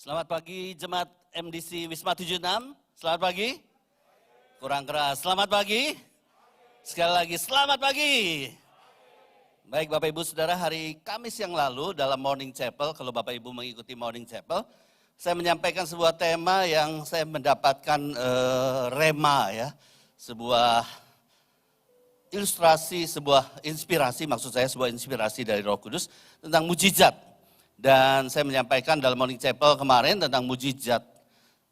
Selamat pagi Jemaat MDC Wisma 76. Selamat pagi. Kurang keras. Selamat pagi. Sekali lagi selamat pagi. Baik Bapak Ibu Saudara, hari Kamis yang lalu dalam Morning Chapel, kalau Bapak Ibu mengikuti Morning Chapel, saya menyampaikan sebuah tema yang saya mendapatkan rema ya. Sebuah ilustrasi, sebuah inspirasi, maksud saya sebuah inspirasi dari Roh Kudus tentang mujizat. Dan saya menyampaikan dalam Morning Chapel kemarin tentang mujizat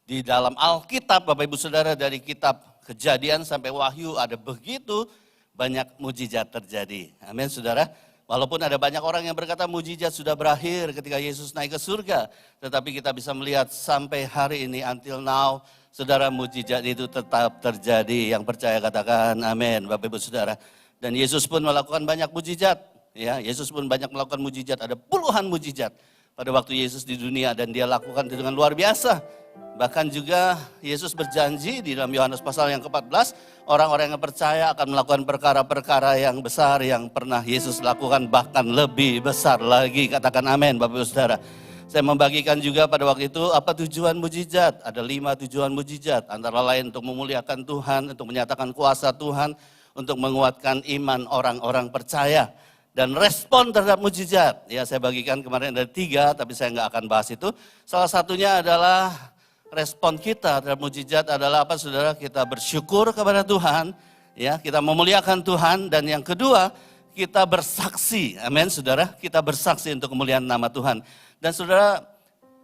di dalam Alkitab, Bapak Ibu Saudara, dari kitab Kejadian sampai Wahyu ada begitu banyak mujizat terjadi. Amin Saudara. Walaupun ada banyak orang yang berkata mujizat sudah berakhir ketika Yesus naik ke surga. Tetapi kita bisa melihat sampai hari ini, until now, Saudara, mujizat itu tetap terjadi. Yang percaya katakan amin Bapak Ibu Saudara. Dan Yesus pun melakukan banyak mujizat. Ya, Yesus pun banyak melakukan mujizat, ada puluhan mujizat pada waktu Yesus di dunia dan dia lakukan itu dengan luar biasa. Bahkan juga Yesus berjanji di dalam Yohanes pasal yang ke-14, orang-orang yang percaya akan melakukan perkara-perkara yang besar yang pernah Yesus lakukan, bahkan lebih besar lagi. Katakan amin Bapak Ibu Saudara. Saya membagikan juga pada waktu itu apa tujuan mujizat. Ada 5 tujuan mujizat, antara lain untuk memuliakan Tuhan, untuk menyatakan kuasa Tuhan, untuk menguatkan iman orang-orang percaya. Dan respon terhadap mujizat, ya saya bagikan kemarin ada 3, tapi saya nggak akan bahas itu. Salah satunya adalah respon kita terhadap mujizat adalah apa Saudara? Kita bersyukur kepada Tuhan, ya kita memuliakan Tuhan. Dan yang kedua, kita bersaksi, amin Saudara, kita bersaksi untuk kemuliaan nama Tuhan. Dan Saudara,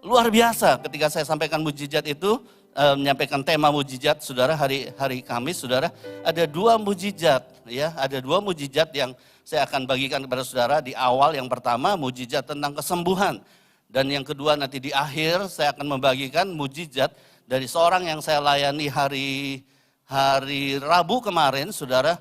luar biasa ketika saya sampaikan mujizat itu, menyampaikan tema mujizat, Saudara, hari Kamis, Saudara, ada 2 mujizat, ya ada 2 mujizat yang saya akan bagikan kepada Saudara di awal. Yang pertama mujizat tentang kesembuhan. Dan yang kedua nanti di akhir saya akan membagikan mujizat dari seorang yang saya layani hari Rabu kemarin Saudara.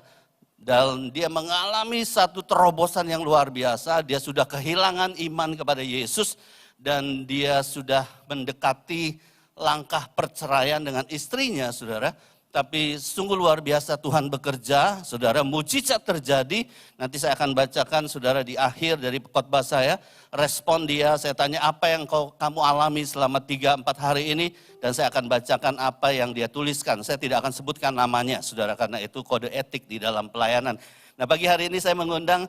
Dan dia mengalami satu terobosan yang luar biasa. Dia sudah kehilangan iman kepada Yesus. Dan dia sudah mendekati langkah perceraian dengan istrinya Saudara. Tapi sungguh luar biasa Tuhan bekerja, Saudara, mujizat terjadi. Nanti saya akan bacakan Saudara di akhir dari khotbah saya, respon dia, saya tanya apa yang kamu alami selama 3-4 hari ini, dan saya akan bacakan apa yang dia tuliskan. Saya tidak akan sebutkan namanya, Saudara, karena itu kode etik di dalam pelayanan. Nah pagi hari ini saya mengundang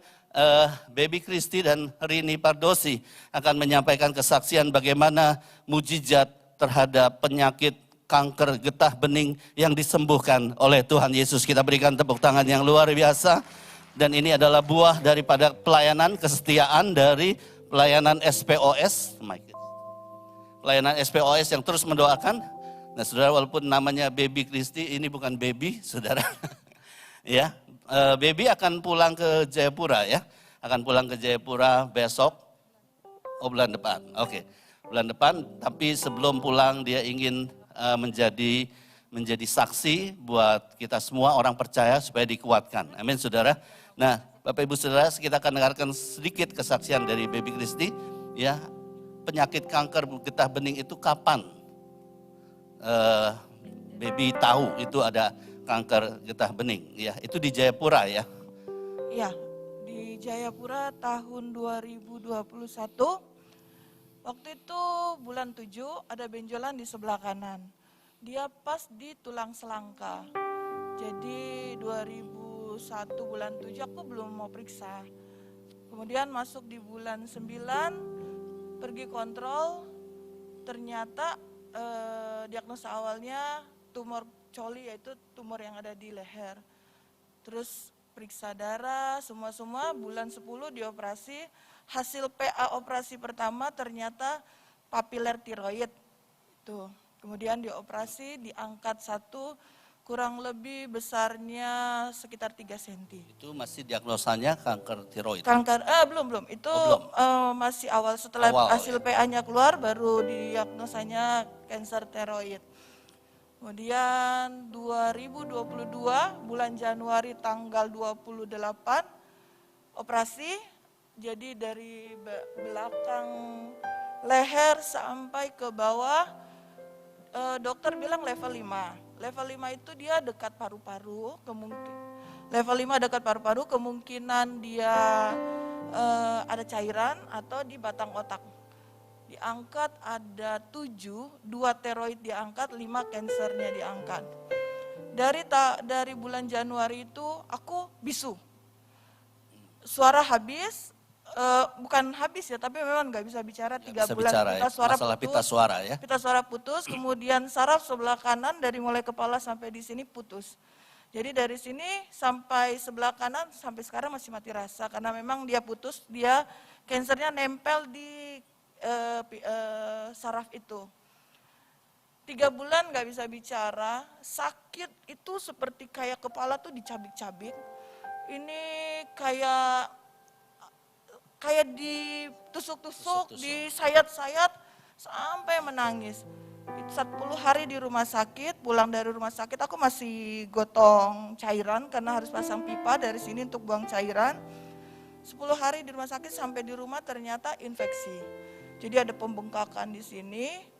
Baby Christy dan Rini Pardosi akan menyampaikan kesaksian bagaimana mujizat terhadap penyakit kanker getah bening yang disembuhkan oleh Tuhan Yesus. Kita berikan tepuk tangan yang luar biasa. Dan ini adalah buah daripada pelayanan kesetiaan dari pelayanan SPOS. Pelayanan SPOS yang terus mendoakan. Nah Saudara, walaupun namanya Baby Christy, ini bukan baby Saudara. Ya, Baby akan pulang ke Jayapura ya. Akan pulang ke Jayapura besok. Oh bulan depan, oke. Bulan depan, tapi sebelum pulang dia ingin menjadi saksi buat kita semua orang percaya supaya dikuatkan. Amin Saudara. Nah Bapak Ibu Saudara, kita akan dengarkan sedikit kesaksian dari Baby Christy. Ya, penyakit kanker getah bening itu kapan? Baby tahu itu ada kanker getah bening. Ya, itu di Jayapura ya. Ya, di Jayapura tahun 2021. Waktu itu bulan 7 ada benjolan di sebelah kanan. Dia pas di tulang selangka. Jadi 2001 bulan 7 aku belum mau periksa. Kemudian masuk di bulan 9 pergi kontrol. Ternyata diagnosa awalnya tumor coli, yaitu tumor yang ada di leher. Terus periksa darah, semua bulan 10 dioperasi. Hasil PA operasi pertama ternyata papiler tiroid. Tuh. Kemudian dioperasi, diangkat 1, kurang lebih besarnya sekitar 3 cm. Itu masih diagnosanya kanker tiroid? Belum. Itu belum. masih awal. Setelah hasil PA-nya keluar baru diagnosanya kanker tiroid. Kemudian 2022 bulan Januari tanggal 28 operasi. Jadi dari belakang leher sampai ke bawah, dokter bilang level 5. Level 5 itu dia dekat paru-paru, level 5 dekat paru-paru, kemungkinan dia ada cairan atau di batang otak. diangkat ada 7, 2 tiroid diangkat, 5 kansernya diangkat. Dari bulan Januari itu aku bisu. Suara habis, bukan habis ya, tapi memang nggak bisa bicara 3 bulan. Bicara, Pita suara masalah putus, pita suara ya. pita suara putus, kemudian saraf sebelah kanan dari mulai kepala sampai di sini putus. Jadi dari sini sampai sebelah kanan sampai sekarang masih mati rasa karena memang dia putus, dia kansernya nempel di saraf itu. 3 bulan nggak bisa bicara, sakit itu seperti kayak kepala tuh dicabik-cabik. Ini kayak ditusuk-tusuk, disayat-sayat sampai menangis. 10 hari di rumah sakit, pulang dari rumah sakit aku masih gotong cairan karena harus pasang pipa dari sini untuk buang cairan. 10 hari di rumah sakit sampai di rumah ternyata infeksi. Jadi ada pembengkakan di sini.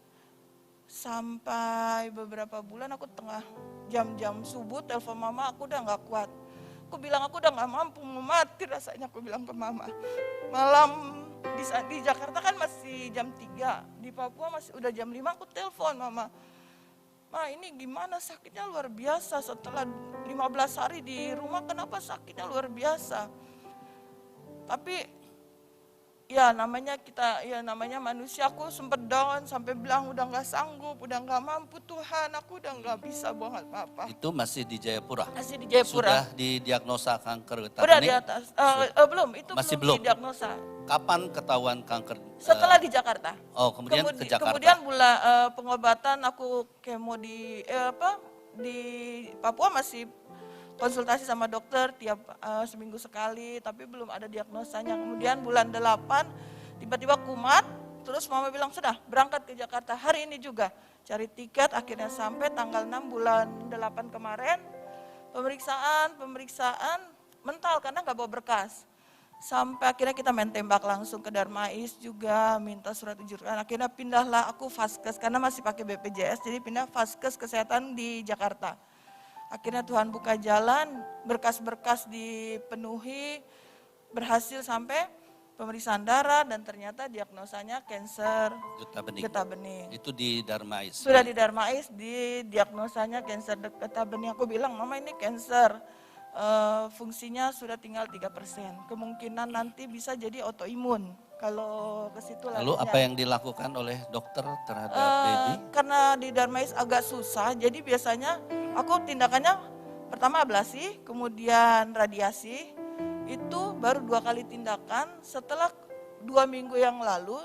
Sampai beberapa bulan aku tengah jam-jam subuh telepon mama, aku udah gak kuat. Aku bilang aku udah gak mampu, mau mati rasanya, aku bilang ke mama. Malam di Jakarta kan masih jam 3, di Papua masih udah jam 5, aku telepon mama. Ma ini gimana, sakitnya luar biasa, setelah 15 hari di rumah kenapa sakitnya luar biasa. Tapi ya namanya manusia, aku sempet down sampai bilang udah gak sanggup, udah gak mampu Tuhan, aku udah gak bisa buang apa-apa. Itu masih di Jayapura? Masih di Jayapura. Sudah didiagnosa kanker getah Udah bening? di atas, belum, itu Masih belum belum? didiagnosa. Kapan ketahuan kanker? Setelah di Jakarta. Oh, kemudian ke Jakarta. Kemudian pengobatan aku kemo di Papua masih konsultasi sama dokter tiap seminggu sekali, tapi belum ada diagnosanya. Kemudian bulan 8 tiba-tiba kumat, terus mama bilang sudah berangkat ke Jakarta hari ini juga. Cari tiket, akhirnya sampai tanggal 6 bulan 8 kemarin. Pemeriksaan mental karena nggak bawa berkas. Sampai akhirnya kita main tembak langsung ke Darmais juga, minta surat rujukan. Akhirnya pindahlah aku Vaskes karena masih pakai BPJS, jadi pindah Vaskes Kesehatan di Jakarta. Akhirnya Tuhan buka jalan, berkas-berkas dipenuhi, berhasil sampai pemeriksaan darah dan ternyata diagnosanya kanker getah bening. Itu di Darmais? Sudah di Darmais, diagnosanya kanker getah bening. Aku bilang, mama ini kanker, fungsinya sudah tinggal 3%. Kemungkinan nanti bisa jadi autoimun kalau ke situ. Lalu apa yang dilakukan oleh dokter terhadap baby? Karena di Darmais agak susah, jadi biasanya aku tindakannya pertama ablasi, kemudian radiasi. Itu baru 2 kali tindakan. Setelah 2 minggu yang lalu,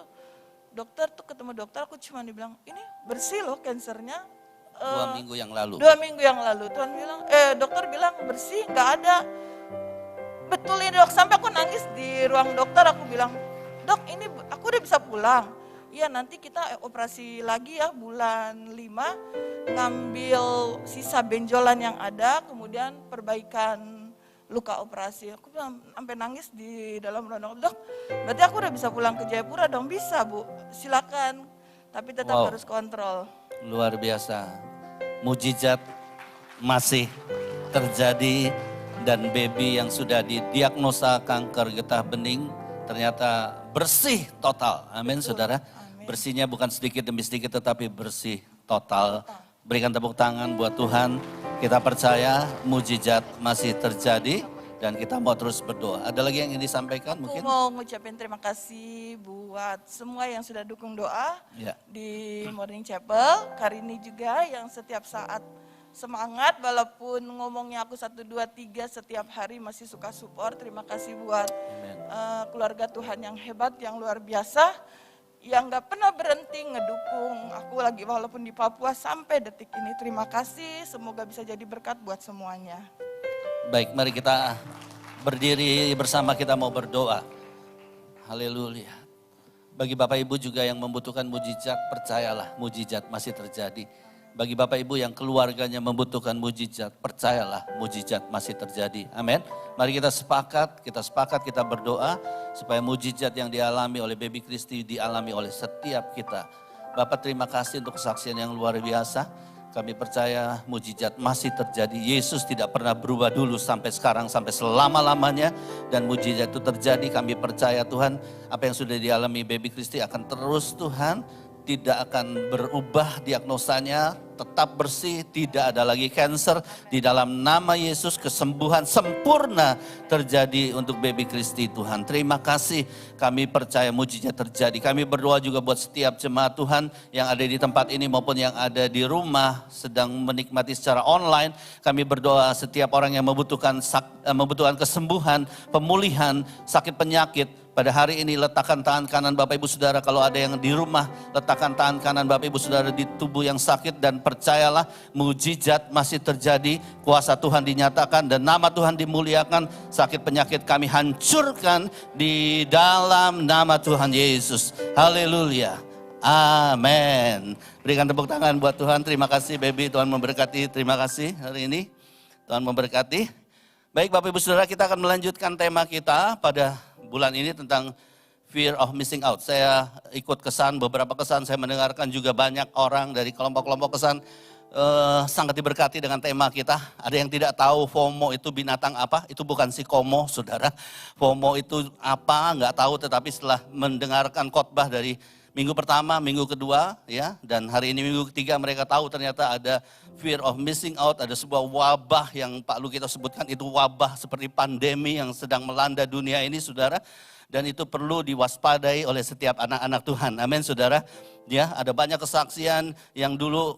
ketemu dokter, aku cuma dibilang, ini bersih loh kansernya. 2 minggu yang lalu? 2 minggu yang lalu, dokter bilang bersih, nggak ada. Betul ini dok, sampai aku nangis di ruang dokter, aku bilang, dok ini aku udah bisa pulang. Iya nanti kita operasi lagi ya bulan 5, ngambil sisa benjolan yang ada, kemudian perbaikan luka operasi. Aku bilang sampai nangis di dalam ruang dok, berarti aku udah bisa pulang ke Jayapura dong? Bisa bu, silakan, tapi tetap harus kontrol. Luar biasa, mujizat masih terjadi dan baby yang sudah didiagnosa kanker getah bening ternyata bersih total. Amin saudara. Bersihnya bukan sedikit demi sedikit tetapi bersih total. Berikan tepuk tangan buat Tuhan. Kita percaya mujizat masih terjadi dan kita mau terus berdoa. Ada lagi yang ingin disampaikan mungkin? Aku mau ngucapin terima kasih buat semua yang sudah dukung doa di Morning Chapel. Karini juga yang setiap saat semangat walaupun ngomongnya aku 1, 2, 3 setiap hari masih suka support. Terima kasih buat keluarga Tuhan yang hebat, yang luar biasa. Yang gak pernah berhenti ngedukung aku lagi walaupun di Papua sampai detik ini. Terima kasih, semoga bisa jadi berkat buat semuanya. Baik, mari kita berdiri bersama, kita mau berdoa. Haleluya. Bagi Bapak Ibu juga yang membutuhkan mujizat, percayalah mujizat masih terjadi. Bagi Bapak Ibu yang keluarganya membutuhkan mujizat, percayalah mujizat masih terjadi. Amin. Mari kita sepakat, kita berdoa supaya mujizat yang dialami oleh Baby Kristi dialami oleh setiap kita. Bapak terima kasih untuk kesaksian yang luar biasa. Kami percaya mujizat masih terjadi. Yesus tidak pernah berubah dulu sampai sekarang, sampai selama-lamanya. Dan mujizat itu terjadi, kami percaya Tuhan, apa yang sudah dialami Baby Kristi akan terus Tuhan. Tidak akan berubah diagnosanya, tetap bersih, tidak ada lagi kanker. Di dalam nama Yesus kesembuhan sempurna terjadi untuk Baby Kristi Tuhan. Terima kasih, kami percaya mujizat terjadi. Kami berdoa juga buat setiap jemaat Tuhan yang ada di tempat ini maupun yang ada di rumah sedang menikmati secara online. Kami berdoa setiap orang yang membutuhkan kesembuhan, pemulihan, sakit penyakit. Pada hari ini letakkan tangan kanan Bapak Ibu Saudara, kalau ada yang di rumah letakkan tangan kanan Bapak Ibu Saudara di tubuh yang sakit dan percayalah mujizat masih terjadi, kuasa Tuhan dinyatakan dan nama Tuhan dimuliakan. Sakit penyakit kami hancurkan di dalam nama Tuhan Yesus. Haleluya. Amin. Berikan tepuk tangan buat Tuhan. Terima kasih Baby, Tuhan memberkati. Terima kasih hari ini. Tuhan memberkati. Baik Bapak Ibu Saudara, kita akan melanjutkan tema kita pada bulan ini tentang fear of missing out. Saya ikut kesan, beberapa kesan, saya mendengarkan juga banyak orang dari kelompok-kelompok kesan sangat diberkati dengan tema kita. Ada yang tidak tahu FOMO itu binatang apa, itu bukan psikomo saudara. FOMO itu apa, nggak tahu, tetapi setelah mendengarkan khotbah dari minggu pertama, minggu kedua, ya, dan hari ini minggu ketiga mereka tahu ternyata ada fear of missing out, ada sebuah wabah yang Pak Lu kita sebutkan itu wabah seperti pandemi yang sedang melanda dunia ini, saudara. Dan itu perlu diwaspadai oleh setiap anak-anak Tuhan. Amin, saudara. Ya, ada banyak kesaksian yang dulu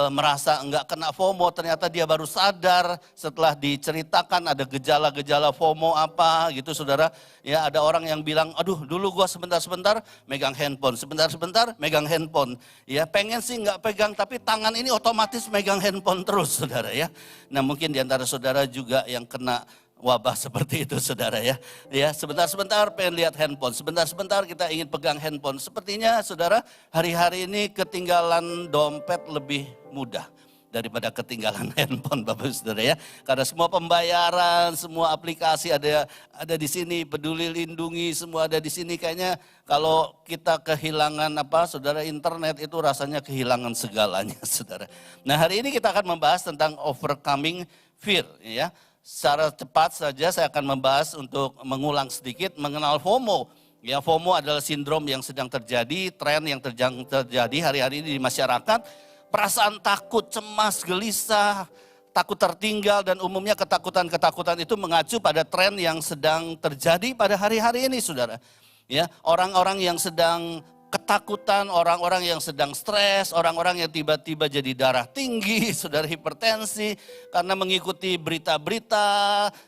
merasa enggak kena FOMO, ternyata dia baru sadar setelah diceritakan ada gejala-gejala FOMO apa gitu, saudara. Ya, ada orang yang bilang, aduh dulu gua sebentar-sebentar megang handphone, sebentar-sebentar megang handphone. Ya, pengen sih enggak pegang, tapi tangan ini otomatis megang handphone terus, saudara ya. Nah, mungkin di antara saudara juga yang kena wabah seperti itu, saudara ya. Ya, sebentar-sebentar pengen lihat handphone, sebentar-sebentar kita ingin pegang handphone. Sepertinya saudara hari-hari ini ketinggalan dompet lebih mudah daripada ketinggalan handphone Bapak Saudara ya. Karena semua pembayaran, semua aplikasi ada di sini, Peduli Lindungi semua ada di sini. Kayaknya kalau kita kehilangan saudara, internet itu rasanya kehilangan segalanya, saudara. Nah, hari ini kita akan membahas tentang overcoming fear ya. Secara cepat saja saya akan membahas untuk mengulang sedikit mengenal FOMO. Ya, FOMO adalah sindrom yang sedang terjadi, tren yang terjadi hari-hari ini di masyarakat. Perasaan takut, cemas, gelisah, takut tertinggal dan umumnya ketakutan-ketakutan itu mengacu pada tren yang sedang terjadi pada hari-hari ini, saudara. Ya, orang-orang yang sedang ketakutan, orang-orang yang sedang stres, orang-orang yang tiba-tiba jadi darah tinggi, saudara, hipertensi, karena mengikuti berita-berita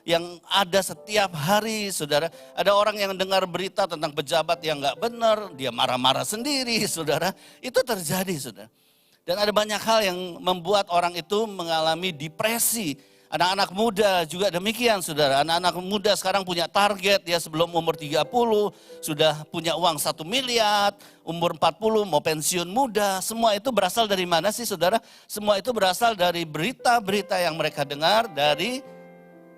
yang ada setiap hari, saudara. Ada orang yang dengar berita tentang pejabat yang nggak benar, dia marah-marah sendiri, saudara. Itu terjadi, saudara. Dan ada banyak hal yang membuat orang itu mengalami depresi. Anak-anak muda juga demikian, saudara. Anak-anak muda sekarang punya target ya, sebelum umur 30 sudah punya uang 1 miliar, umur 40 mau pensiun muda. Semua itu berasal dari mana sih, saudara? Semua itu berasal dari berita-berita yang mereka dengar dari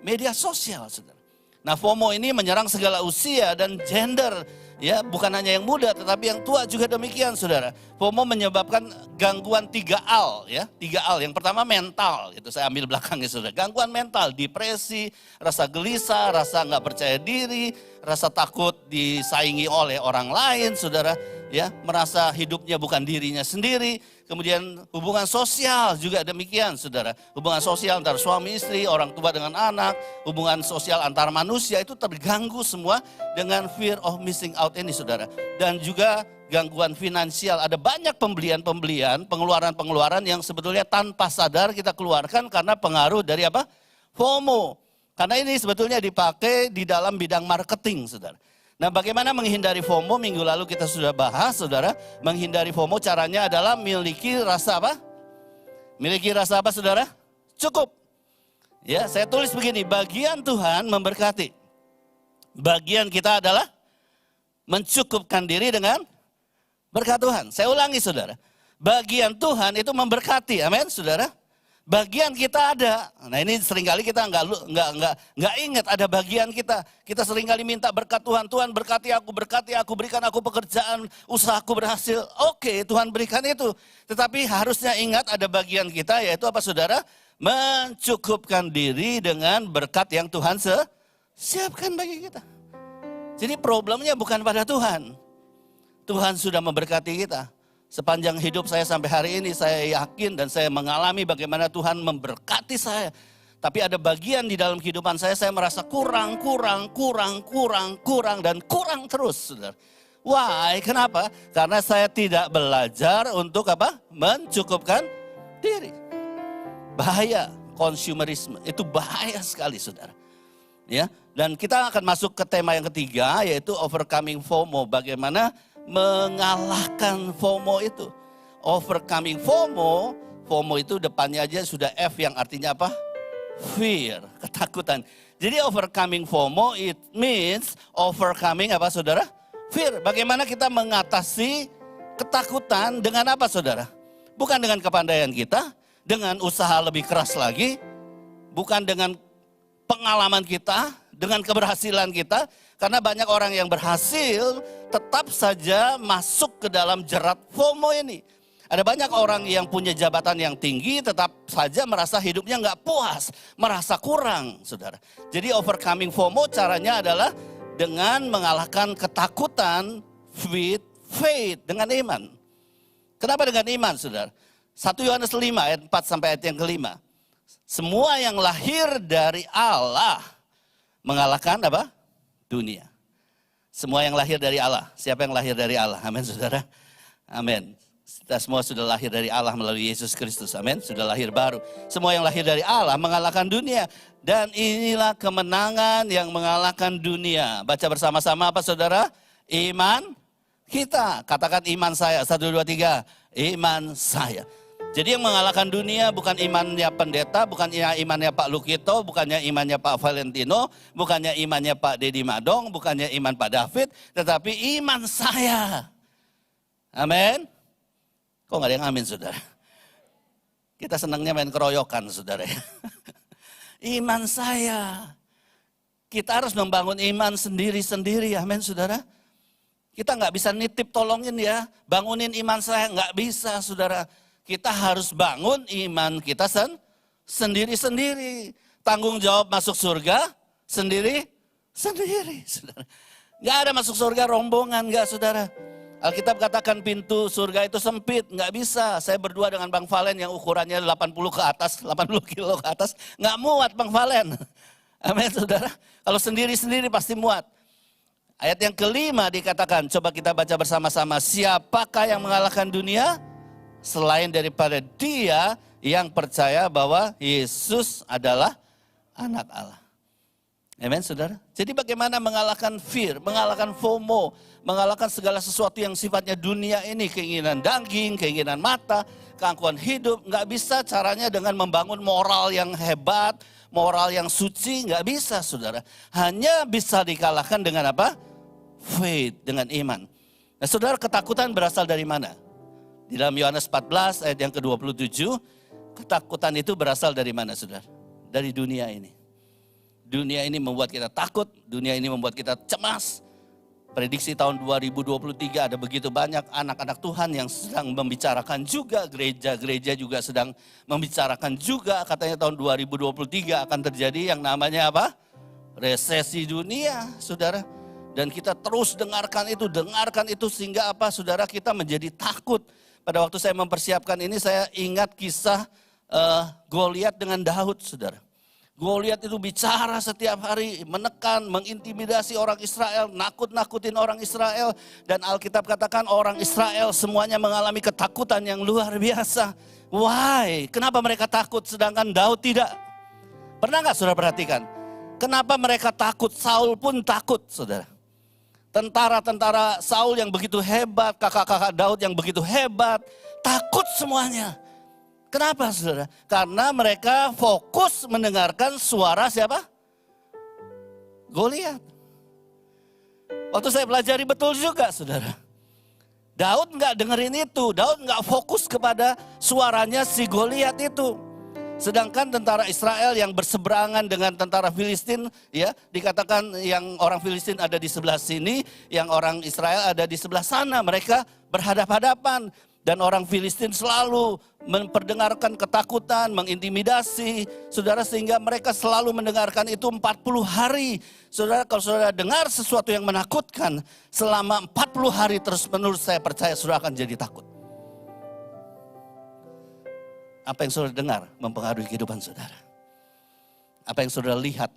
media sosial, saudara. Nah, FOMO ini menyerang segala usia dan gender. Ya, bukan hanya yang muda tetapi yang tua juga demikian, saudara. FOMO menyebabkan gangguan 3 al ya. 3 al. Yang pertama mental, itu saya ambil belakangnya, saudara. Gangguan mental, depresi, rasa gelisah, rasa nggak percaya diri, rasa takut disaingi oleh orang lain, saudara. Ya, merasa hidupnya bukan dirinya sendiri. Kemudian hubungan sosial juga demikian, saudara. Hubungan sosial antara suami istri, orang tua dengan anak, hubungan sosial antar manusia itu terganggu semua dengan fear of missing out ini, saudara. Dan juga gangguan finansial, ada banyak pembelian-pembelian, pengeluaran-pengeluaran yang sebetulnya tanpa sadar kita keluarkan karena pengaruh dari apa? FOMO. Karena ini sebetulnya dipakai di dalam bidang marketing, saudara. Nah, bagaimana menghindari FOMO? Minggu lalu kita sudah bahas, saudara. Menghindari FOMO caranya adalah miliki rasa apa? Miliki rasa apa, saudara? Cukup. Ya, saya tulis begini, bagian Tuhan memberkati. Bagian kita adalah mencukupkan diri dengan berkat Tuhan. Saya ulangi, saudara. Bagian Tuhan itu memberkati, amin, saudara. Bagian kita ada. Nah ini seringkali kita nggak ingat ada bagian kita. Kita seringkali minta berkat Tuhan. Tuhan berkati aku, berikan aku pekerjaan, usahaku berhasil. Oke, Tuhan berikan itu. Tetapi harusnya ingat ada bagian kita, yaitu apa saudara? Mencukupkan diri dengan berkat yang Tuhan siapkan bagi kita. Jadi problemnya bukan pada Tuhan. Tuhan sudah memberkati kita. Sepanjang hidup saya sampai hari ini saya yakin dan saya mengalami bagaimana Tuhan memberkati saya. Tapi ada bagian di dalam kehidupan saya merasa kurang dan kurang terus. Saudara. Why? Kenapa? Karena saya tidak belajar untuk apa? Mencukupkan diri. Bahaya konsumerisme, itu bahaya sekali saudara. Ya, dan kita akan masuk ke tema yang ketiga yaitu overcoming FOMO. Bagaimana mengalahkan FOMO itu. Overcoming FOMO, FOMO itu depannya aja sudah F yang artinya apa? Fear, ketakutan. Jadi overcoming FOMO it means overcoming apa saudara? Fear. Bagaimana kita mengatasi ketakutan dengan apa saudara? Bukan dengan kepandaian kita, dengan usaha lebih keras lagi, bukan dengan pengalaman kita, dengan keberhasilan kita. Karena banyak orang yang berhasil tetap saja masuk ke dalam jerat FOMO ini. Ada banyak orang yang punya jabatan yang tinggi tetap saja merasa hidupnya nggak puas, merasa kurang, saudara. Jadi overcoming FOMO caranya adalah dengan mengalahkan ketakutan with faith, dengan iman. Kenapa dengan iman, saudara? 1 Yohanes 5 ayat 4 sampai ayat yang kelima. Semua yang lahir dari Allah mengalahkan apa? Dunia. Semua yang lahir dari Allah. Siapa yang lahir dari Allah? Amin saudara. Amin. Kita semua sudah lahir dari Allah melalui Yesus Kristus. Amin. Sudah lahir baru. Semua yang lahir dari Allah mengalahkan dunia. Dan inilah kemenangan yang mengalahkan dunia. Baca bersama-sama apa saudara? Iman kita. Katakan iman saya. 1, 2, 3. Iman saya. Jadi yang mengalahkan dunia bukan imannya pendeta, bukannya imannya Pak Lukito, bukannya imannya Pak Valentino, bukannya imannya Pak Dedi Madong, bukannya iman Pak David, tetapi iman saya. Amin. Kok nggak ada yang amin saudara? Kita senangnya main keroyokan saudara. Iman saya. Kita harus membangun iman sendiri-sendiri, amin saudara. Kita nggak bisa nitip tolongin ya, bangunin iman saya, nggak bisa saudara. Kita harus bangun iman kita sendiri-sendiri. Tanggung jawab masuk surga sendiri-sendiri. Saudara. Gak ada masuk surga rombongan, gak saudara. Alkitab katakan pintu surga itu sempit, gak bisa. Saya berdua dengan Bang Valen yang ukurannya 80 ke atas, 80 kilo ke atas. Gak muat Bang Valen. Amin saudara. Kalau sendiri-sendiri pasti muat. Ayat yang kelima dikatakan, coba kita baca bersama-sama. Siapakah yang mengalahkan dunia? Selain daripada dia yang percaya bahwa Yesus adalah anak Allah. Amin saudara. Jadi bagaimana mengalahkan fear, mengalahkan FOMO, mengalahkan segala sesuatu yang sifatnya dunia ini. Keinginan daging, keinginan mata, keangkuhan hidup. Nggak bisa caranya dengan membangun moral yang hebat, moral yang suci. Nggak bisa saudara. Hanya bisa dikalahkan dengan apa? Faith, dengan iman. Nah saudara, ketakutan berasal dari mana? Di dalam Yohanes 14 ayat yang ke-27, ketakutan itu berasal dari mana saudara? Dari dunia ini. Dunia ini membuat kita takut, dunia ini membuat kita cemas. Prediksi tahun 2023 ada begitu banyak anak-anak Tuhan yang sedang membicarakan juga, gereja-gereja juga sedang membicarakan juga. Katanya tahun 2023 akan terjadi yang namanya apa? Resesi dunia saudara. Dan kita terus dengarkan itu sehingga apa saudara, kita menjadi takut. Pada waktu saya mempersiapkan ini saya ingat kisah Goliat dengan Daud saudara. Goliat itu bicara setiap hari, menekan, mengintimidasi orang Israel, nakut-nakutin orang Israel. Dan Alkitab katakan orang Israel semuanya mengalami ketakutan yang luar biasa. Why? Kenapa mereka takut sedangkan Daud tidak? Pernah gak saudara perhatikan? Kenapa mereka takut? Saul pun takut saudara. Tentara-tentara Saul yang begitu hebat, kakak-kakak Daud yang begitu hebat, takut semuanya. Kenapa saudara? Karena mereka fokus mendengarkan suara siapa? Goliat. Waktu saya pelajari betul juga saudara. Daud nggak dengerin itu, Daud nggak fokus kepada suaranya si Goliat itu. Sedangkan tentara Israel yang berseberangan dengan tentara Filistin, ya, dikatakan yang orang Filistin ada di sebelah sini, yang orang Israel ada di sebelah sana. Mereka berhadap-hadapan. Dan orang Filistin selalu memperdengarkan ketakutan, mengintimidasi. Saudara, sehingga mereka selalu mendengarkan itu 40 hari. Saudara, kalau saudara dengar sesuatu yang menakutkan selama 40 hari terus menerus, saya percaya saudara akan jadi takut. Apa yang saudara dengar mempengaruhi kehidupan saudara. Apa yang saudara lihat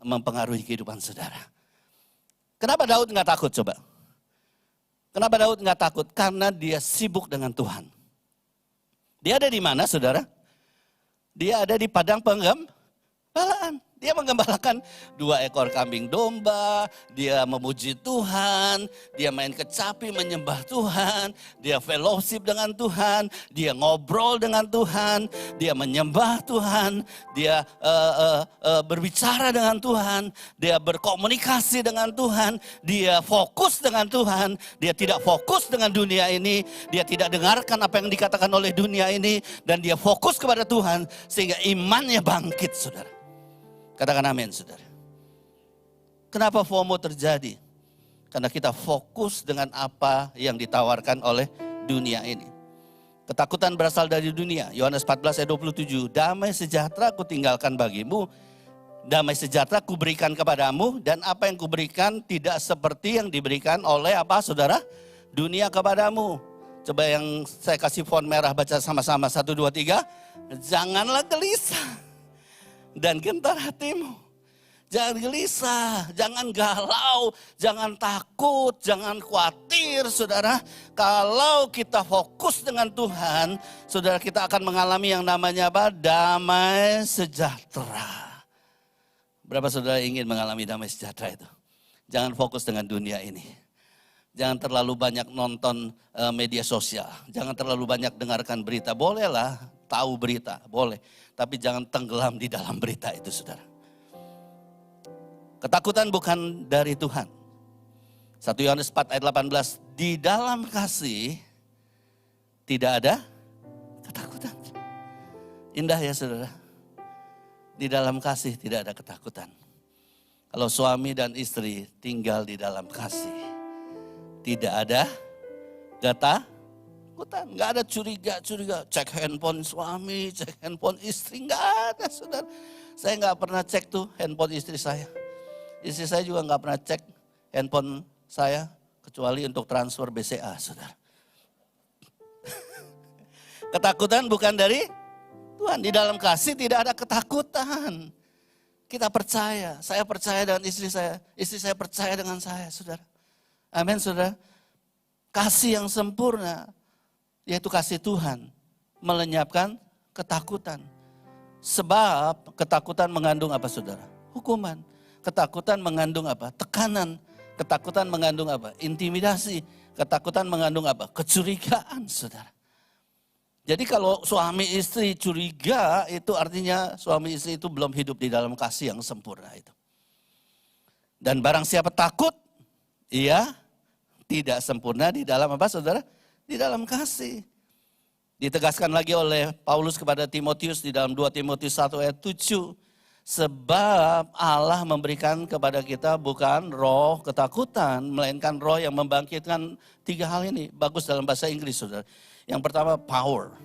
mempengaruhi kehidupan saudara. Kenapa Daud nggak takut coba? Kenapa Daud nggak takut? Karena dia sibuk dengan Tuhan. Dia ada di mana, saudara? Dia ada di padang penggembalaan. Dia menggembalakan 2 ekor kambing domba, dia memuji Tuhan, dia main kecapi menyembah Tuhan, dia fellowship dengan Tuhan, dia ngobrol dengan Tuhan, dia menyembah Tuhan, dia berbicara dengan Tuhan, dia berkomunikasi dengan Tuhan, dia fokus dengan Tuhan, dia tidak fokus dengan dunia ini, dia tidak dengarkan apa yang dikatakan oleh dunia ini, dan dia fokus kepada Tuhan sehingga imannya bangkit, saudara. Katakan amin, saudara. Kenapa FOMO terjadi? Karena kita fokus dengan apa yang ditawarkan oleh dunia ini. Ketakutan berasal dari dunia. Yohanes 14 ayat 27. Damai sejahtera kutinggalkan bagimu. Damai sejahtera kuberikan kepadamu. Dan apa yang kuberikan tidak seperti yang diberikan oleh apa, saudara? Dunia kepadamu. Coba yang saya kasih font merah, baca sama-sama. 1, 2, 3. Janganlah gelisah dan gentar hatimu. Jangan gelisah, jangan galau, jangan takut, jangan khawatir, saudara. Kalau kita fokus dengan Tuhan, saudara, kita akan mengalami yang namanya apa? Damai sejahtera. Berapa saudara ingin mengalami damai sejahtera itu? Jangan fokus dengan dunia ini. Jangan terlalu banyak nonton media sosial. Jangan terlalu banyak dengarkan berita. Bolehlah tahu berita, boleh. Tapi jangan tenggelam di dalam berita itu, saudara. Ketakutan bukan dari Tuhan. 1 Yohanes 4 ayat 18. Di dalam kasih tidak ada ketakutan. Indah ya, saudara. Di dalam kasih tidak ada ketakutan. Kalau suami dan istri tinggal di dalam kasih, tidak ada ketakutan. Nggak ada curiga, cek handphone suami, cek handphone istri, nggak ada, saudara. Saya nggak pernah cek tuh handphone istri saya. Istri saya juga nggak pernah cek handphone saya, kecuali untuk transfer BCA, saudara. Ketakutan bukan dari Tuhan. Di dalam kasih tidak ada ketakutan. Kita percaya, saya percaya dengan istri saya percaya dengan saya, saudara. Amin, saudara. Kasih yang sempurna, yaitu kasih Tuhan, melenyapkan ketakutan. Sebab ketakutan mengandung apa, saudara? Hukuman. Ketakutan mengandung apa? Tekanan. Ketakutan mengandung apa? Intimidasi. Ketakutan mengandung apa? Kecurigaan, saudara. Jadi kalau suami istri curiga, itu artinya suami istri itu belum hidup di dalam kasih yang sempurna itu. Dan barang siapa takut, ia tidak sempurna di dalam apa, saudara? Di dalam kasih. Ditegaskan lagi oleh Paulus kepada Timotius di dalam 2 Timotius 1 ayat 7. Sebab Allah memberikan kepada kita bukan roh ketakutan, melainkan roh yang membangkitkan 3 hal ini. Bagus dalam bahasa Inggris, saudara. Yang pertama power.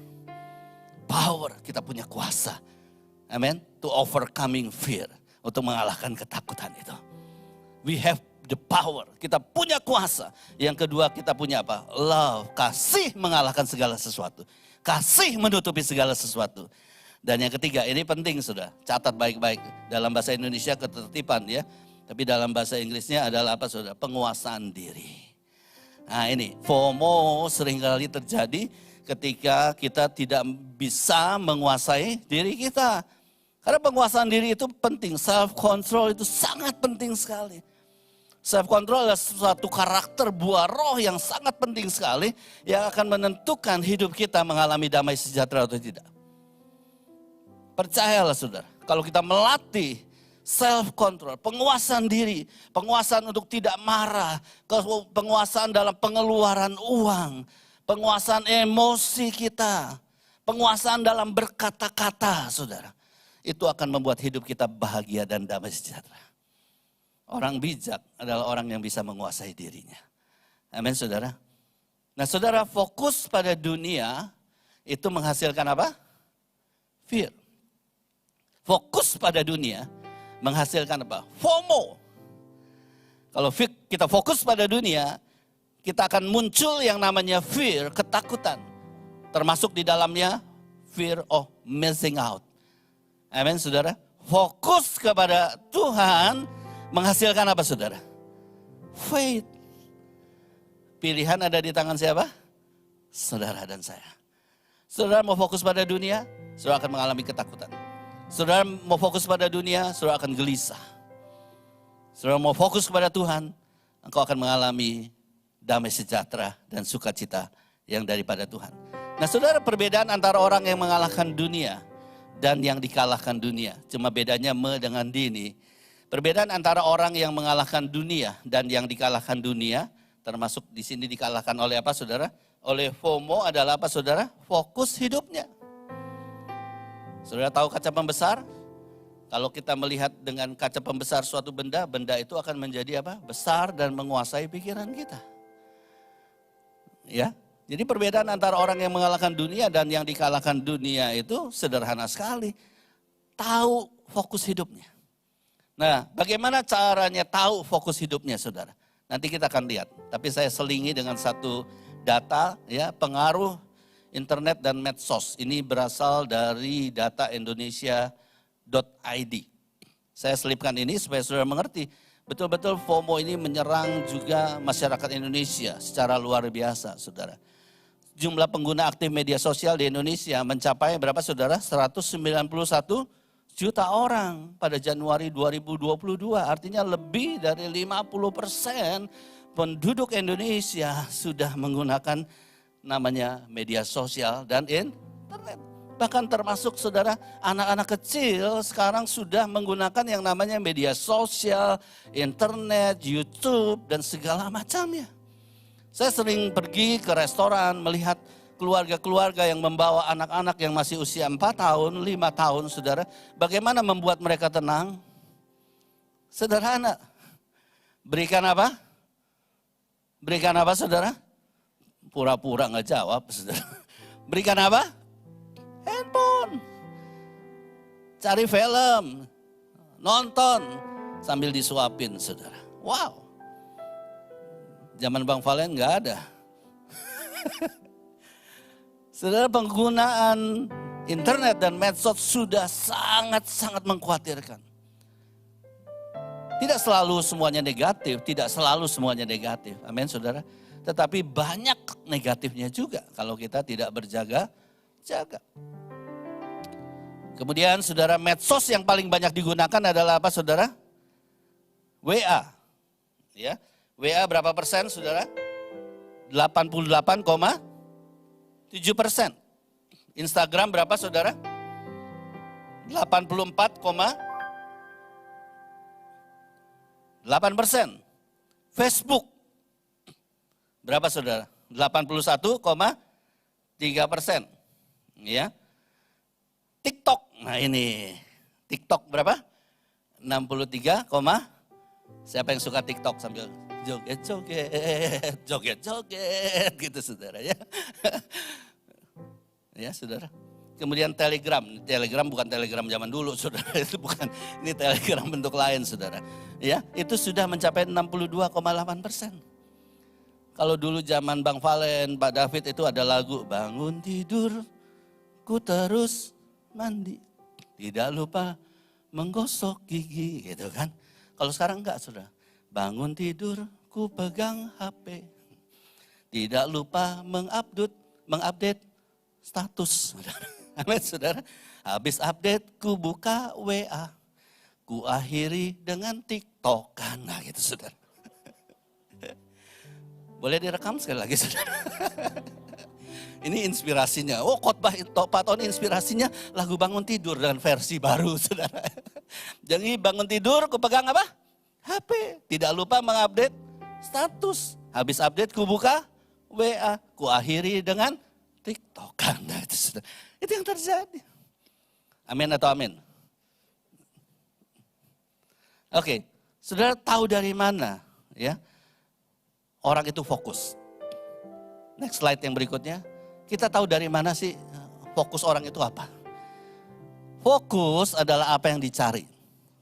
Power, kita punya kuasa. Amen. To overcoming fear. Untuk mengalahkan ketakutan itu. We have the power, kita punya kuasa. Yang kedua, kita punya apa? Love, kasih mengalahkan segala sesuatu. Kasih menutupi segala sesuatu. Dan yang ketiga, ini penting sudah, catat baik-baik. Dalam bahasa Indonesia ketertiban ya. Tapi dalam bahasa Inggrisnya adalah apa, saudara? Penguasaan diri. Nah ini, FOMO seringkali terjadi ketika kita tidak bisa menguasai diri kita. Karena penguasaan diri itu penting, self control itu sangat penting sekali. Self control adalah suatu karakter buah roh yang sangat penting sekali yang akan menentukan hidup kita mengalami damai sejahtera atau tidak. Percayalah saudara, kalau kita melatih self control, penguasaan diri, penguasaan untuk tidak marah, penguasaan dalam pengeluaran uang, penguasaan emosi kita, penguasaan dalam berkata-kata, saudara. Itu akan membuat hidup kita bahagia dan damai sejahtera. Orang bijak adalah orang yang bisa menguasai dirinya. Amin, saudara. Nah, saudara, fokus pada dunia itu menghasilkan apa? Fear. Fokus pada dunia menghasilkan apa? FOMO. Kalau kita fokus pada dunia, kita akan muncul yang namanya fear, ketakutan. Termasuk di dalamnya fear of missing out. Amin, saudara. Fokus kepada Tuhan menghasilkan apa, saudara? Faith. Pilihan ada di tangan siapa? Saudara dan saya. Saudara mau fokus pada dunia, saudara akan mengalami ketakutan. Saudara mau fokus pada dunia, saudara akan gelisah. Saudara mau fokus kepada Tuhan, engkau akan mengalami damai sejahtera dan sukacita yang daripada Tuhan. Nah, saudara, perbedaan antara orang yang mengalahkan dunia dan yang dikalahkan dunia. Cuma bedanya me dengan dini. Perbedaan antara orang yang mengalahkan dunia dan yang dikalahkan dunia, termasuk di sini dikalahkan oleh apa, saudara? Oleh FOMO adalah apa, saudara? Fokus hidupnya. Saudara tahu kaca pembesar? Kalau kita melihat dengan kaca pembesar suatu benda, benda itu akan menjadi apa? Besar dan menguasai pikiran kita. Ya, jadi perbedaan antara orang yang mengalahkan dunia dan yang dikalahkan dunia itu sederhana sekali. Tahu fokus hidupnya. Nah, bagaimana caranya tahu fokus hidupnya, saudara? Nanti kita akan lihat. Tapi saya selingi dengan satu data, ya, pengaruh internet dan medsos. Ini berasal dari data Indonesia.id. Saya selipkan ini supaya saudara mengerti. Betul-betul FOMO ini menyerang juga masyarakat Indonesia secara luar biasa, saudara. Jumlah pengguna aktif media sosial di Indonesia mencapai berapa, saudara? 191 juta orang pada Januari 2022. Artinya lebih dari 50% penduduk Indonesia sudah menggunakan namanya media sosial dan internet. Bahkan termasuk, saudara, anak-anak kecil sekarang sudah menggunakan yang namanya media sosial, internet, YouTube, dan segala macamnya. Saya sering pergi ke restoran melihat keluarga-keluarga yang membawa anak-anak yang masih usia 4 tahun, 5 tahun, saudara. Bagaimana membuat mereka tenang? Sederhana. Berikan apa? Berikan apa, saudara? Pura-pura nggak jawab, saudara. Berikan apa? Handphone. Cari film. Nonton. Sambil disuapin, saudara. Wow. Zaman Bang Valen nggak ada. Saudara, penggunaan internet dan medsos sudah sangat-sangat mengkhawatirkan. Tidak selalu semuanya negatif, tidak selalu semuanya negatif. Amin, saudara. Tetapi banyak negatifnya juga kalau kita tidak berjaga-jaga. Kemudian, saudara, medsos yang paling banyak digunakan adalah apa, saudara? WA. Ya, WA berapa persen, saudara? 88,7%. Instagram berapa, saudara? 84,8%. Facebook berapa, saudara? 81,3%. Ya. TikTok, nah ini TikTok berapa? 63, siapa yang suka TikTok sambil joget-joget, joget-joget gitu, saudara, ya. Ya, saudara. Kemudian Telegram bukan Telegram zaman dulu, saudara, itu bukan, ini Telegram bentuk lain, saudara. Ya, itu sudah mencapai 62,8%. Kalau dulu zaman Bang Valen, Pak David itu ada lagu bangun tidur, ku terus mandi, tidak lupa menggosok gigi, gitu kan. Kalau sekarang enggak, saudara. Bangun tidur, ku pegang HP, tidak lupa mengupdate status. Amin, saudara. Habis update, ku buka WA, ku akhiri dengan TikTokan. Nah gitu, saudara. Boleh direkam sekali lagi, saudara. Ini inspirasinya. Oh, khotbah Pak Tony inspirasinya lagu bangun tidur dengan versi baru, saudara. Jadi bangun tidur, ku pegang apa? HP. Tidak lupa mengupdate status. Habis update, ku buka WA. Ku akhiri dengan TikTokan. Itu yang terjadi. Amin atau amin? Oke, saudara tahu dari mana ya orang itu fokus? Next slide yang berikutnya. Kita tahu dari mana sih fokus orang itu apa? Fokus adalah apa yang dicari.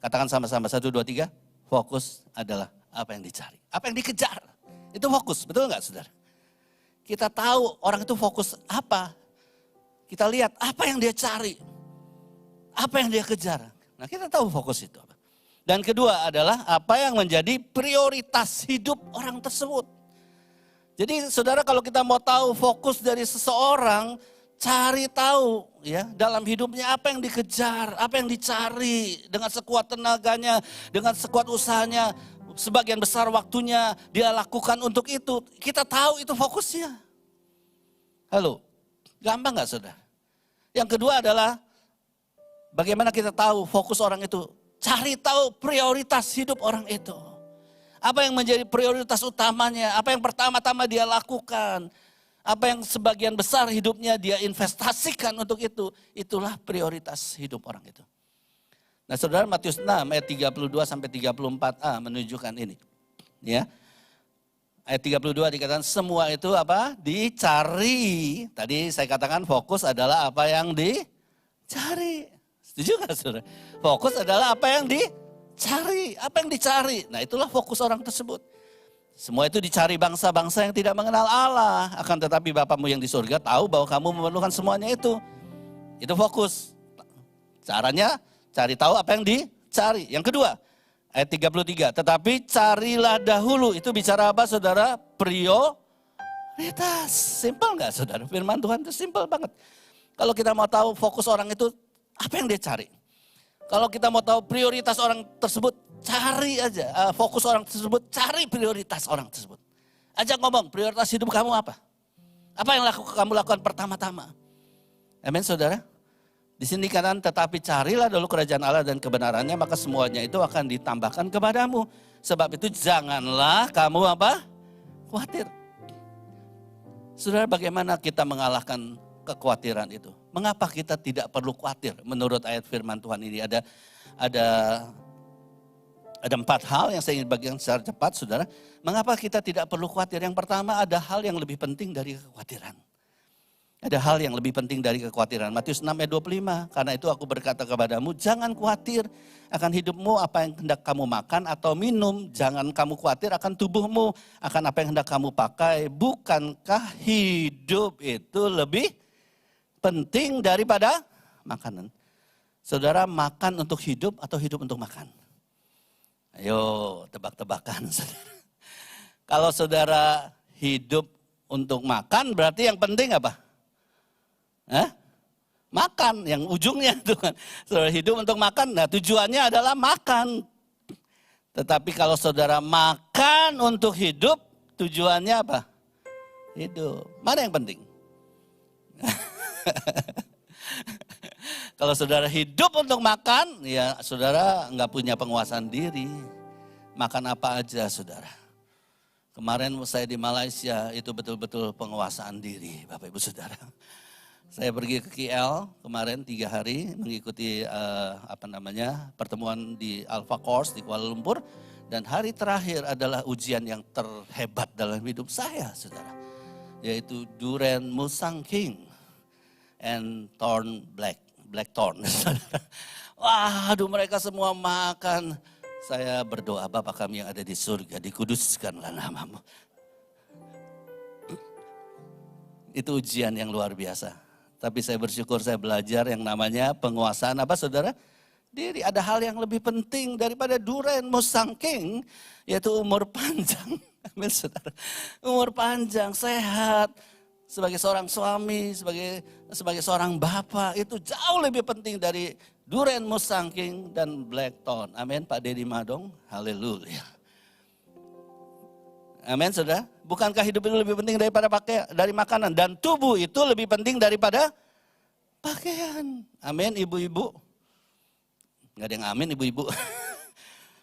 Katakan sama-sama, 1, 2, 3. Fokus adalah apa yang dicari. Apa yang dikejar. Itu fokus, betul nggak saudara? Kita tahu orang itu fokus apa. Kita lihat apa yang dia cari. Apa yang dia kejar. Nah kita tahu fokus itu apa. Dan kedua adalah apa yang menjadi prioritas hidup orang tersebut. Jadi saudara kalau kita mau tahu fokus dari seseorang, cari tahu ya dalam hidupnya apa yang dikejar, apa yang dicari dengan sekuat tenaganya, dengan sekuat usahanya, sebagian besar waktunya dia lakukan untuk itu. Kita tahu itu fokusnya. Halo, gampang gak saudara? Yang kedua adalah bagaimana kita tahu fokus orang itu. Cari tahu prioritas hidup orang itu. Apa yang menjadi prioritas utamanya, apa yang pertama-tama dia lakukan. Apa yang sebagian besar hidupnya dia investasikan untuk itu. Itulah prioritas hidup orang itu. Nah saudara Matius 6 ayat 32 sampai 34a menunjukkan ini. Ya. Ayat 32 dikatakan semua itu apa? Dicari. Tadi saya katakan fokus adalah apa yang dicari. Setuju gak saudara? Fokus adalah apa yang dicari. Apa yang dicari? Nah itulah fokus orang tersebut. Semua itu dicari bangsa-bangsa yang tidak mengenal Allah. Akan tetapi Bapamu yang di surga tahu bahwa kamu memerlukan semuanya itu. Itu fokus. Caranya cari tahu apa yang dicari. Yang kedua, ayat 33. Tetapi carilah dahulu. Itu bicara apa saudara? Prioritas. Simpel gak saudara? Firman Tuhan itu simpel banget. Kalau kita mau tahu fokus orang itu, apa yang dia cari? Kalau kita mau tahu prioritas orang tersebut, cari aja. Fokus orang tersebut, cari prioritas orang tersebut. Ajak ngomong, prioritas hidup kamu apa? Apa yang kamu lakukan pertama-tama? Amin saudara? Di sini kanan, tetapi carilah dulu kerajaan Allah dan kebenarannya, maka semuanya itu akan ditambahkan kepadamu. Sebab itu janganlah kamu apa? Khawatir. Saudara, bagaimana kita mengalahkan kekhawatiran itu? Mengapa kita tidak perlu khawatir? Menurut ayat firman Tuhan ini ada 4 hal yang saya ingin bagikan secara cepat, saudara. Mengapa kita tidak perlu khawatir? Yang pertama, ada hal yang lebih penting dari kekhawatiran. Ada hal yang lebih penting dari kekhawatiran. Matius 6 ayat 25. Karena itu aku berkata kepadamu, jangan khawatir akan hidupmu, apa yang hendak kamu makan atau minum. Jangan kamu khawatir akan tubuhmu, akan apa yang hendak kamu pakai. Bukankah hidup itu lebih penting daripada makanan? Saudara, makan untuk hidup atau hidup untuk makan? Ayo tebak-tebakan saudara. Kalau saudara hidup untuk makan berarti yang penting apa? Makan, yang ujungnya itu kan. Saudara hidup untuk makan, nah tujuannya adalah makan. Tetapi kalau saudara makan untuk hidup, tujuannya apa? Hidup. Mana yang penting? Kalau saudara hidup untuk makan, ya saudara nggak punya penguasaan diri. Makan apa aja saudara. Kemarin saya di Malaysia itu betul-betul penguasaan diri Bapak Ibu Saudara. Saya pergi ke KL kemarin 3 hari mengikuti pertemuan di Alpha Course di Kuala Lumpur. Dan hari terakhir adalah ujian yang terhebat dalam hidup saya saudara. Yaitu Durian Musang King and Thorn Black Thorn. Wah, aduh mereka semua makan. Saya berdoa, Bapa kami yang ada di surga, dikuduskanlah namamu. Itu ujian yang luar biasa. Tapi saya bersyukur saya belajar yang namanya penguasaan apa saudara? Diri. Ada hal yang lebih penting daripada Durian Musang King, yaitu umur panjang. Amin saudara. Umur panjang, sehat. Sebagai seorang suami, sebagai seorang bapak, itu jauh lebih penting dari Durian Musang King dan Blackthorn. Amin Pak Dedi Madong, haleluya. Amin saudara. Bukankah hidup itu lebih penting dari makanan? Dan tubuh itu lebih penting daripada pakaian. Amin ibu-ibu. Gak ada yang amin ibu-ibu.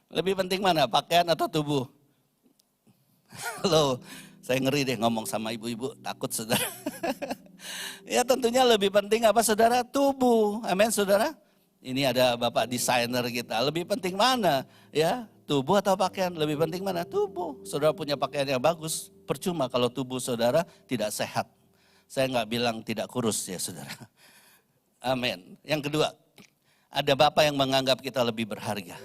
Lebih penting mana, pakaian atau tubuh? Halo. Saya ngeri deh ngomong sama ibu-ibu, takut saudara. Ya tentunya lebih penting apa saudara? Tubuh. Amin saudara. Ini ada Bapak desainer kita. Lebih penting mana? Ya, tubuh atau pakaian? Lebih penting mana? Tubuh. Saudara punya pakaian yang bagus. Percuma kalau tubuh saudara tidak sehat. Saya nggak bilang tidak kurus ya saudara. Amin. Yang kedua, ada Bapak yang menganggap kita lebih berharga.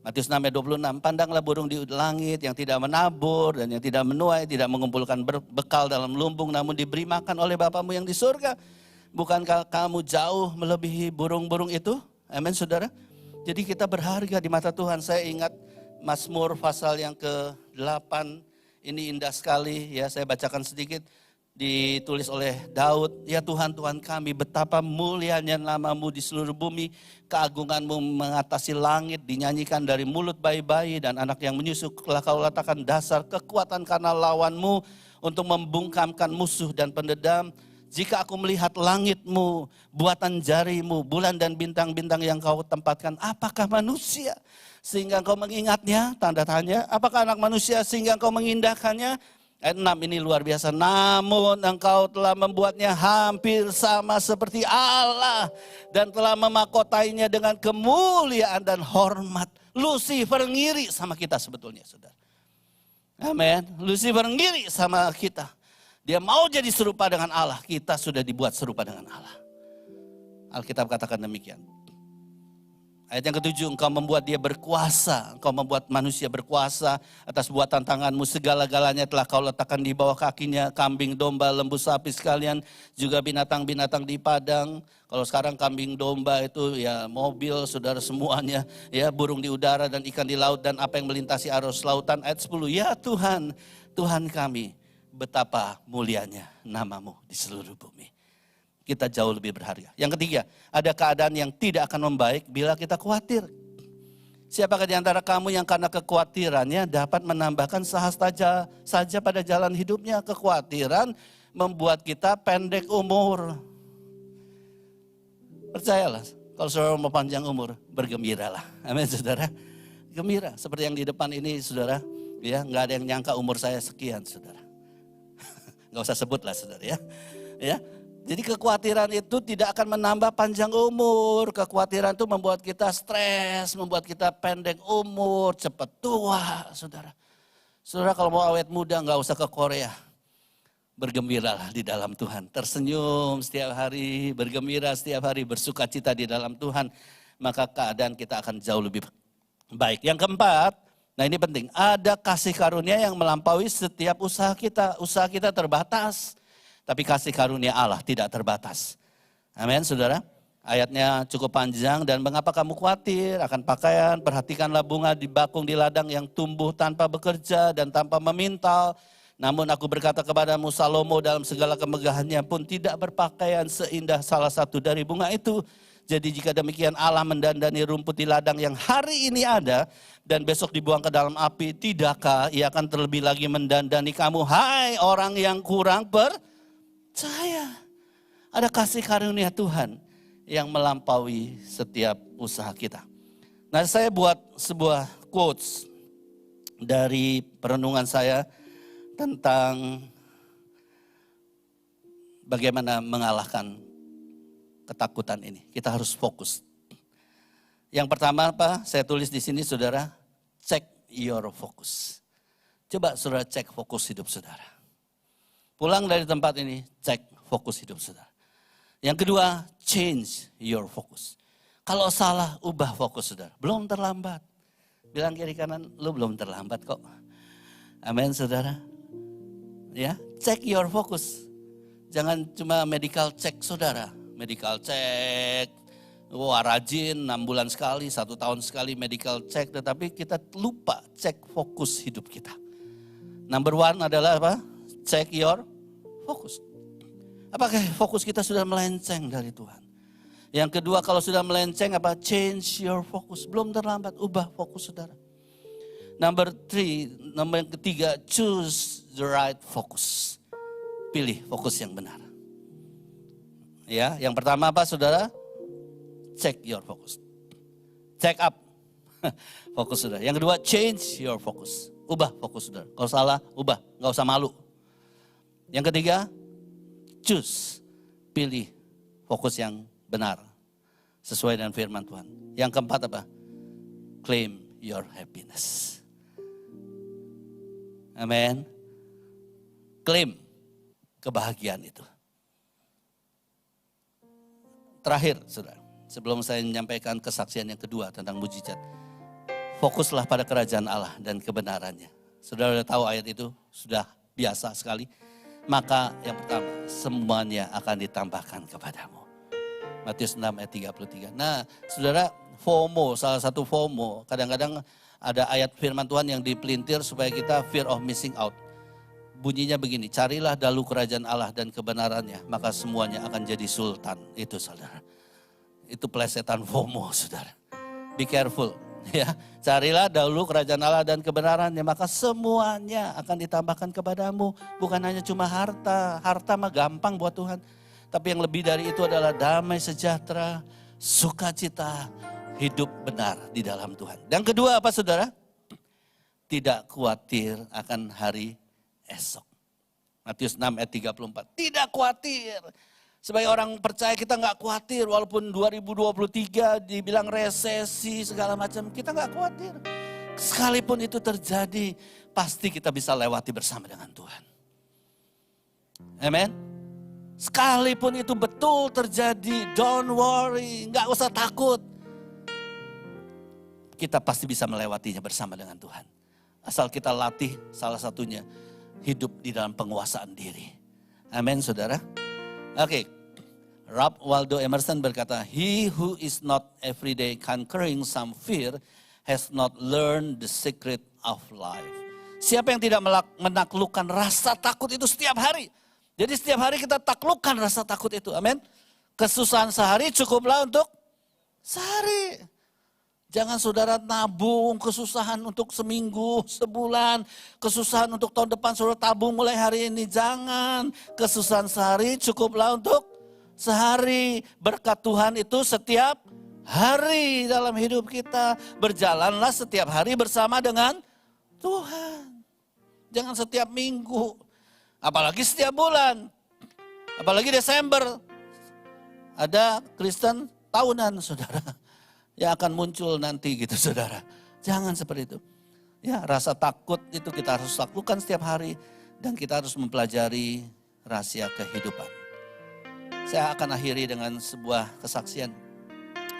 Matius 6 ayat 26, pandanglah burung di langit yang tidak menabur dan yang tidak menuai, tidak mengumpulkan bekal dalam lumbung, namun diberi makan oleh Bapamu yang di surga. Bukankah kamu jauh melebihi burung-burung itu? Amin saudara. Jadi kita berharga di mata Tuhan. Saya ingat Mazmur pasal yang ke-8, ini indah sekali ya, saya bacakan sedikit. Ditulis oleh Daud, ya Tuhan, Tuhan kami, betapa mulianya namamu di seluruh bumi, keagunganmu mengatasi langit, dinyanyikan dari mulut bayi-bayi dan anak yang menyusu, telah kau letakkan dasar kekuatan karena lawanmu untuk membungkamkan musuh dan pendendam. Jika aku melihat langitmu, buatan jarimu, bulan dan bintang-bintang yang kau tempatkan, apakah manusia sehingga engkau mengingatnya? Tanda tanya, apakah anak manusia sehingga engkau mengindahkannya? Ayat 6 ini luar biasa. Namun engkau telah membuatnya hampir sama seperti Allah. Dan telah memakotainya dengan kemuliaan dan hormat. Lucifer ngiri sama kita sebetulnya saudara. Amin. Lucifer ngiri sama kita. Dia mau jadi serupa dengan Allah. Kita sudah dibuat serupa dengan Allah. Alkitab katakan demikian. Ayat yang ke-7, engkau membuat dia berkuasa. Engkau membuat manusia berkuasa atas buatan tanganmu. Segala-galanya telah kau letakkan di bawah kakinya. Kambing, domba, lembu, sapi sekalian. Juga binatang-binatang di padang. Kalau sekarang kambing, domba itu ya mobil, saudara semuanya. Ya burung di udara dan ikan di laut dan apa yang melintasi arus lautan. Ayat 10, ya Tuhan, Tuhan kami, betapa mulianya namamu di seluruh bumi. Kita jauh lebih berharga. Yang ketiga, ada keadaan yang tidak akan membaik bila kita khawatir. Siapakah di antara kamu yang karena kekhawatirannya dapat menambahkan sehasta saja pada jalan hidupnya? Kekhawatiran membuat kita pendek umur. Percayalah, kalau saudara mau panjang umur, bergembiralah. Amin saudara. Gembira, seperti yang di depan ini saudara. Ya, nggak ada yang nyangka umur saya sekian saudara. Nggak usah sebutlah saudara ya. Ya. Jadi kekhawatiran itu tidak akan menambah panjang umur. Kekhawatiran itu membuat kita stres, membuat kita pendek umur, cepat tua, saudara. Saudara kalau mau awet muda nggak usah ke Korea. Bergembiralah di dalam Tuhan. Tersenyum setiap hari, bergembira setiap hari, bersuka cita di dalam Tuhan. Maka keadaan kita akan jauh lebih baik. Yang keempat, nah ini penting. Ada kasih karunia yang melampaui setiap usaha kita. Usaha kita terbatas. Tapi kasih karunia Allah tidak terbatas. Amin saudara. Ayatnya cukup panjang. Dan mengapa kamu khawatir akan pakaian? Perhatikanlah bunga di bakung di ladang yang tumbuh tanpa bekerja dan tanpa memintal. Namun aku berkata kepadamu, Salomo dalam segala kemegahannya pun tidak berpakaian seindah salah satu dari bunga itu. Jadi jika demikian Allah mendandani rumput di ladang yang hari ini ada dan besok dibuang ke dalam api, tidakkah ia akan terlebih lagi mendandani kamu, hai orang yang kurang percaya? Ada kasih karunia Tuhan yang melampaui setiap usaha kita. Nah, saya buat sebuah quotes dari perenungan saya tentang bagaimana mengalahkan ketakutan ini. Kita harus fokus. Yang pertama apa? Saya tulis di sini saudara, check your focus. Coba saudara cek fokus hidup saudara. Pulang dari tempat ini, cek fokus hidup saudara. Yang kedua, change your focus. Kalau salah, ubah fokus saudara. Belum terlambat. Bilang kiri kanan, lu belum terlambat kok. Amin saudara. Ya, check your focus. Jangan cuma medical check saudara. Medical check, wah rajin 6 bulan sekali, 1 tahun sekali medical check. Tetapi kita lupa cek fokus hidup kita. Number 1 adalah apa? Check your fokus. Apakah fokus kita sudah melenceng dari Tuhan? Yang kedua, kalau sudah melenceng apa? Change your focus. Belum terlambat, ubah fokus saudara. Nomor yang ketiga, choose the right focus. Pilih fokus yang benar. Ya, yang pertama apa saudara? Check your focus. Check up fokus saudara. Yang kedua, change your focus. Ubah fokus saudara. Kalau salah, ubah. Nggak usah malu. Yang ketiga, Choose, pilih fokus yang benar. Sesuai dengan firman Tuhan. Yang keempat apa? Claim your happiness. Amin. Claim kebahagiaan itu. Terakhir, saudara, sebelum saya menyampaikan kesaksian yang kedua tentang mujizat. Fokuslah pada kerajaan Allah dan kebenarannya. Saudara sudah tahu ayat itu, sudah biasa sekali. Maka yang pertama, semuanya akan ditambahkan kepadamu. Matius 6 ayat 33. Nah, saudara, FOMO, salah satu FOMO, kadang-kadang ada ayat firman Tuhan yang dipelintir supaya kita fear of missing out. Bunyinya begini, carilah dahulu kerajaan Allah dan kebenarannya, maka semuanya akan jadi sultan. Itu saudara. Itu plesetan FOMO, saudara. Be careful. Ya, carilah dahulu kerajaan Allah dan kebenarannya, maka semuanya akan ditambahkan kepadamu. Bukan hanya cuma harta. Harta mah gampang buat Tuhan. Tapi yang lebih dari itu adalah damai sejahtera, sukacita, hidup benar di dalam Tuhan. Dan kedua apa saudara? Tidak khawatir akan hari esok. Matius 6 ayat 34. Tidak khawatir. Sebagai orang percaya kita nggak khawatir. Walaupun 2023 dibilang resesi segala macam. Kita nggak khawatir. Sekalipun itu terjadi. Pasti kita bisa lewati bersama dengan Tuhan. Amen. Sekalipun itu betul terjadi. Don't worry. Nggak usah takut. Kita pasti bisa melewatinya bersama dengan Tuhan. Asal kita latih salah satunya. Hidup di dalam penguasaan diri. Amin saudara. Oke. Ralph Waldo Emerson berkata, he who is not everyday conquering some fear has not learned the secret of life. Siapa yang tidak menaklukkan rasa takut itu setiap hari. Jadi setiap hari kita taklukkan rasa takut itu. Amin. Kesusahan sehari cukuplah untuk sehari. Jangan saudara nabung kesusahan untuk seminggu, sebulan. Kesusahan untuk tahun depan saudara tabung mulai hari ini. Jangan. Kesusahan sehari cukuplah untuk sehari. Berkat Tuhan itu setiap hari dalam hidup kita. Berjalanlah setiap hari bersama dengan Tuhan. Jangan setiap minggu. Apalagi setiap bulan. Apalagi Desember. Ada Kristen tahunan saudara. Yang akan muncul nanti gitu saudara. Jangan seperti itu. Ya, rasa takut itu kita harus lakukan setiap hari. Dan kita harus mempelajari rahasia kehidupan. Saya akan akhiri dengan sebuah kesaksian.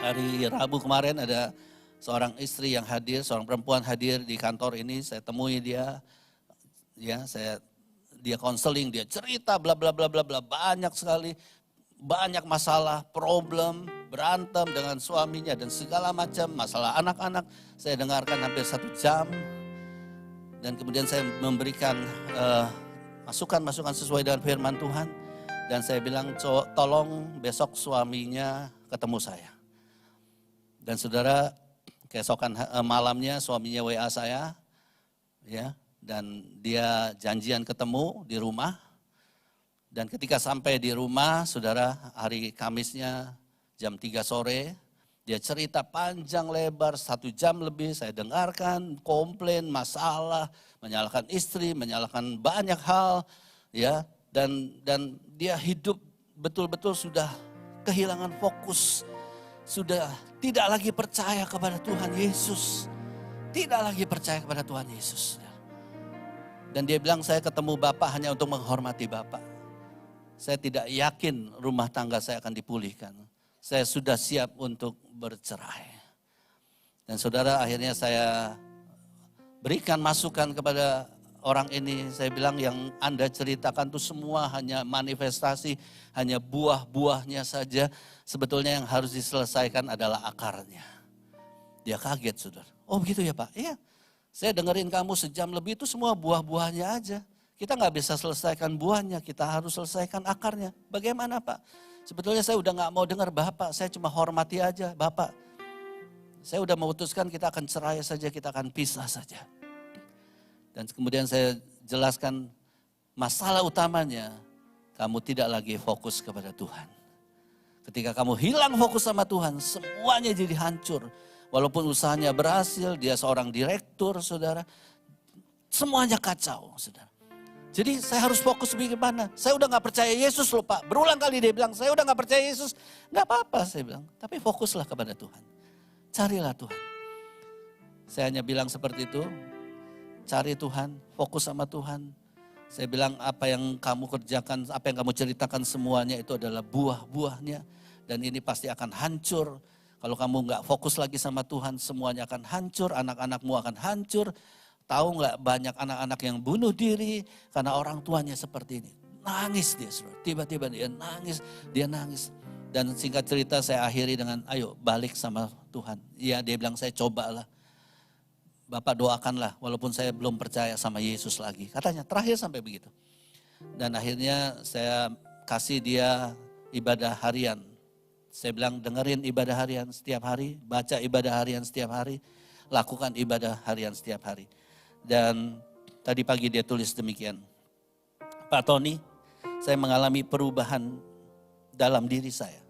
Hari Rabu kemarin ada seorang istri yang hadir, seorang perempuan hadir di kantor ini. Saya temui dia. Ya, dia konseling, dia cerita bla bla bla bla bla, banyak sekali. Banyak masalah, problem, berantem dengan suaminya dan segala macam masalah anak-anak. Saya dengarkan hampir 1 jam dan kemudian saya memberikan masukan-masukan sesuai dengan firman Tuhan. Dan saya bilang tolong besok suaminya ketemu saya. Dan saudara keesokan malamnya suaminya WA saya. Ya, dan dia janjian ketemu di rumah. Dan ketika sampai di rumah, saudara, hari Kamisnya jam 3 sore, dia cerita panjang lebar 1 jam lebih, saya dengarkan, komplain, masalah, menyalahkan istri, menyalahkan banyak hal, ya, dan dia hidup betul-betul sudah kehilangan fokus, sudah tidak lagi percaya kepada Tuhan Yesus, tidak lagi percaya kepada Tuhan Yesus. Dan dia bilang saya ketemu Bapak hanya untuk menghormati Bapak. Saya tidak yakin rumah tangga saya akan dipulihkan. Saya sudah siap untuk bercerai. Dan saudara akhirnya saya berikan masukan kepada orang ini. Saya bilang yang Anda ceritakan itu semua hanya manifestasi, hanya buah-buahnya saja. Sebetulnya yang harus diselesaikan adalah akarnya. Dia kaget saudara. Oh begitu ya Pak? Iya. Saya dengerin kamu sejam lebih itu semua buah-buahnya aja. Kita nggak bisa selesaikan buahnya, kita harus selesaikan akarnya. Bagaimana Pak? Sebetulnya saya udah nggak mau dengar Bapak, saya cuma hormati aja Bapak. Saya udah memutuskan kita akan cerai saja, kita akan pisah saja. Dan kemudian saya jelaskan masalah utamanya, kamu tidak lagi fokus kepada Tuhan. Ketika kamu hilang fokus sama Tuhan, semuanya jadi hancur. Walaupun usahanya berhasil, dia seorang direktur saudara, semuanya kacau saudara. Jadi saya harus fokus bagaimana. Saya udah gak percaya Yesus loh Pak. Berulang kali dia bilang, saya udah gak percaya Yesus. Gak apa-apa saya bilang, tapi fokuslah kepada Tuhan. Carilah Tuhan. Saya hanya bilang seperti itu, cari Tuhan, fokus sama Tuhan. Saya bilang apa yang kamu kerjakan, apa yang kamu ceritakan semuanya itu adalah buah-buahnya. Dan ini pasti akan hancur. Kalau kamu gak fokus lagi sama Tuhan, semuanya akan hancur, anak-anakmu akan hancur. Tahu nggak banyak anak-anak yang bunuh diri karena orang tuanya seperti ini. Nangis dia, saudara. Tiba-tiba dia nangis. Dan singkat cerita saya akhiri dengan, ayo balik sama Tuhan. Iya, dia bilang saya cobalah. Bapak doakanlah, walaupun saya belum percaya sama Yesus lagi. Katanya terakhir sampai begitu. Dan akhirnya saya kasih dia ibadah harian. Saya bilang dengerin ibadah harian setiap hari, baca ibadah harian setiap hari, lakukan ibadah harian setiap hari. Dan tadi pagi dia tulis demikian. Pak Tony, saya mengalami perubahan dalam diri saya.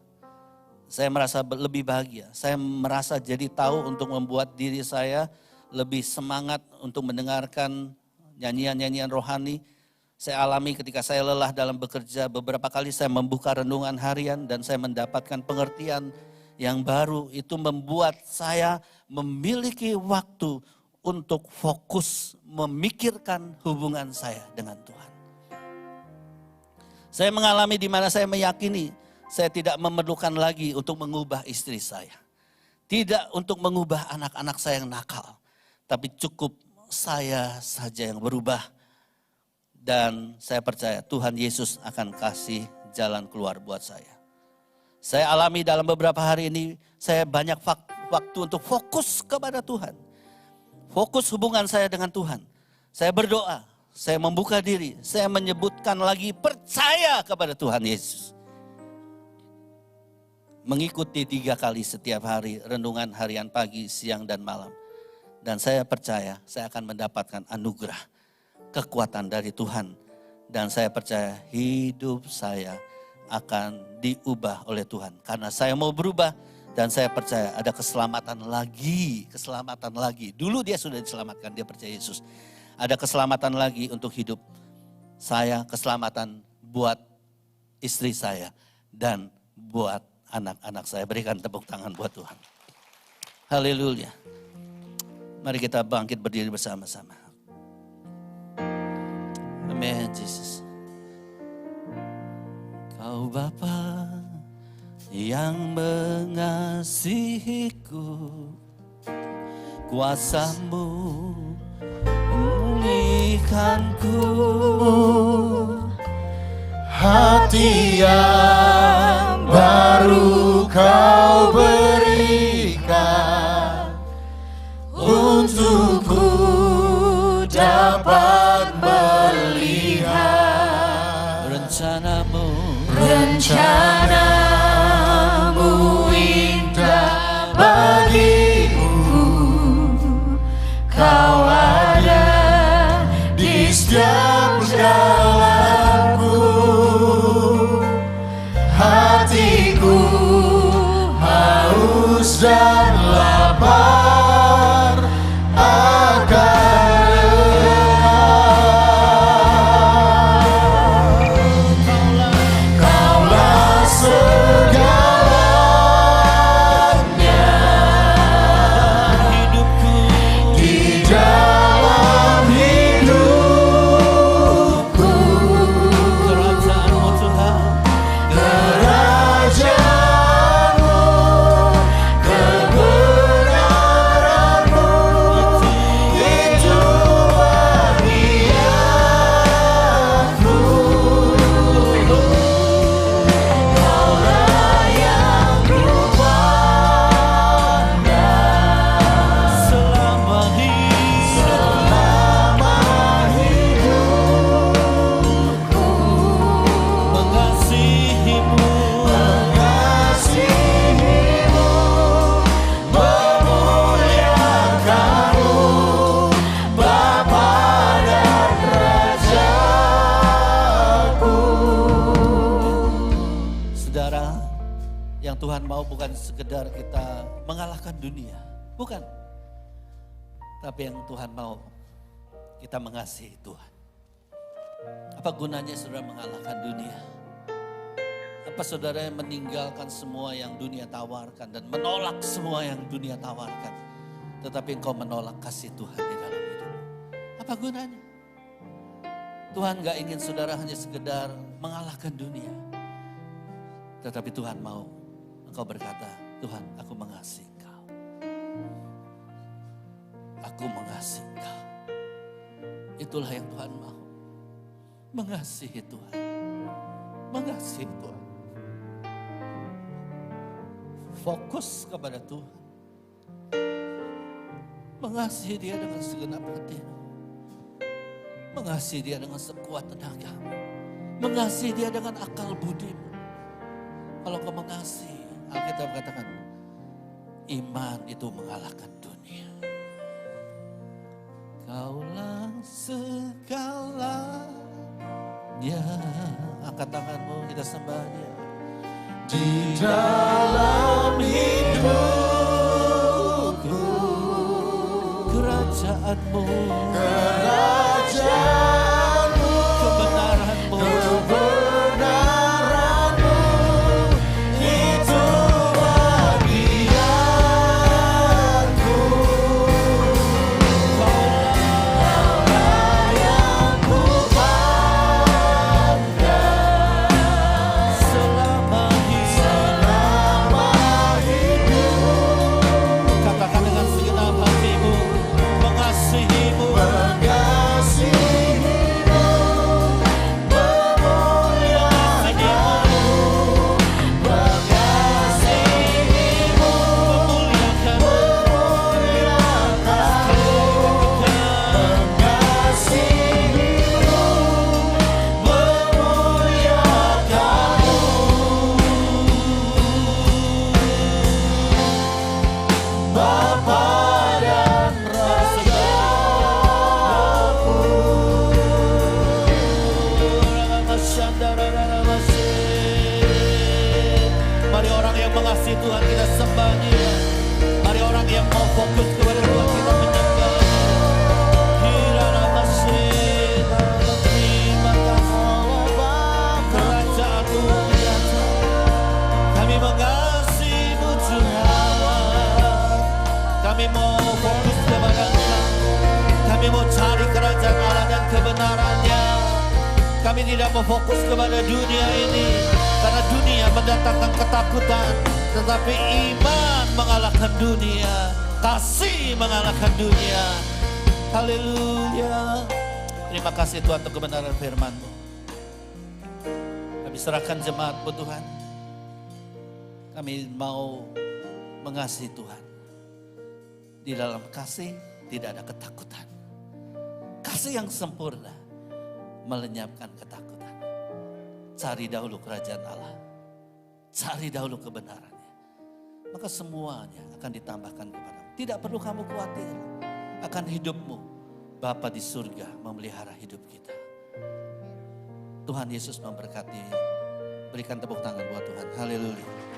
Saya merasa lebih bahagia. Saya merasa jadi tahu untuk membuat diri saya lebih semangat untuk mendengarkan nyanyian-nyanyian rohani. Saya alami ketika saya lelah dalam bekerja. Beberapa kali saya membuka renungan harian dan saya mendapatkan pengertian yang baru. Itu membuat saya memiliki waktu untuk fokus memikirkan hubungan saya dengan Tuhan. Saya mengalami di mana saya meyakini saya tidak memerlukan lagi untuk mengubah istri saya. Tidak untuk mengubah anak-anak saya yang nakal. Tapi cukup saya saja yang berubah. Dan saya percaya Tuhan Yesus akan kasih jalan keluar buat saya. Saya alami dalam beberapa hari ini saya banyak waktu untuk fokus kepada Tuhan. Fokus hubungan saya dengan Tuhan. Saya berdoa, saya membuka diri, saya menyebutkan lagi percaya kepada Tuhan Yesus. Mengikuti 3 kali setiap hari renungan harian pagi, siang dan malam. Dan saya percaya saya akan mendapatkan anugerah, kekuatan dari Tuhan. Dan saya percaya hidup saya akan diubah oleh Tuhan. Karena saya mau berubah. Dan saya percaya ada keselamatan lagi. Dulu dia sudah diselamatkan, dia percaya Yesus. Ada keselamatan lagi untuk hidup saya, keselamatan buat istri saya dan buat anak-anak saya. Berikan tepuk tangan buat Tuhan. Haleluya. Mari kita bangkit berdiri bersama-sama. Amin, Yesus. Kau Bapa yang mengasihiku, kuasa-Mu memulihkanku, hati yang baru Kau berikan, untukku dapat melihat rencana-Mu indah bagiku. Kau ada di setiap jalanku. Hatiku haus dan lapar akan Kaulah segalanya hidupku, di dalam hidupku. kerajaan-Mu Tuhan, Kerajaanmu, kebenaranmu, itu bagi aku. Kaulah yang kupandang selama hidupku, mengasihi-Mu, mengasihimu, memuliakanmu, Bapa dan Rajaku. Saudara, yang Tuhan mau bukan sekedar kita mengalahkan dunia, bukan. Tapi yang Tuhan mau kita mengasihi Tuhan. Apa gunanya saudara mengalahkan dunia? Apa saudara meninggalkan semua yang dunia tawarkan dan menolak semua yang dunia tawarkan, tetapi engkau menolak kasih Tuhan di dalam hidup? Apa gunanya? Tuhan gak ingin saudara hanya sekedar mengalahkan dunia, tetapi Tuhan mau engkau berkata, Tuhan, aku mengasihi engkau. Aku mengasihi engkau. Itulah yang Tuhan mau. Mengasihi Tuhan. Mengasihi Tuhan. Fokus kepada Tuhan. Mengasihi Dia dengan segenap hatimu. Mengasihi Dia dengan sekuat tenagamu. Mengasihi Dia dengan akal budimu. Kalau kau mengasihi, Alkitab katakan, iman itu mengalahkan dunia. Kaulah segalanya. Angkat tanganmu, kita sembah Dia. Di dalam hidupku, Kerajaanmu, kerajaanmu, kebenaranmu, kebenaranmu, itu bagianku. Kaulah yang ku pandang selama hidup. katakan dengan segenap hatimu, mengasihimu, Mengasihimu, memuliakanmu, mengasihimu, memuliakanmu, mengasihimu, memuliakanmu, Bapa dan Mari orang yang mengasihi Tuhan kita sembah Dia. Mari orang yang mau fokus kepada Tuhan kita menyembah Dia. Terima kasih kerajaanmu. Kami mengasihimu Tuhan. Kami mau fokus kepada Engkau. Kami mau cari kerajaan Allah dan kebenarannya. Kami tidak mau fokus kepada dunia ini. Karena dunia mendatangkan ketakutan. Tetapi iman mengalahkan dunia. Kasih mengalahkan dunia. Haleluya. Terima kasih Tuhan untuk kebenaran firman-Mu. Kami serahkan jemaat-Mu Tuhan. Kami mau mengasihi Tuhan. Di dalam kasih tidak ada ketakutan. Kasih yang sempurna melenyapkan ketakutan. Cari dahulu kerajaan Allah. Cari dahulu kebenarannya. Maka semuanya akan ditambahkan kepadamu. Tidak perlu kamu khawatir akan hidupmu. Bapa di surga memelihara hidup kita. Tuhan Yesus memberkati. Berikan tepuk tangan buat Tuhan. Haleluya.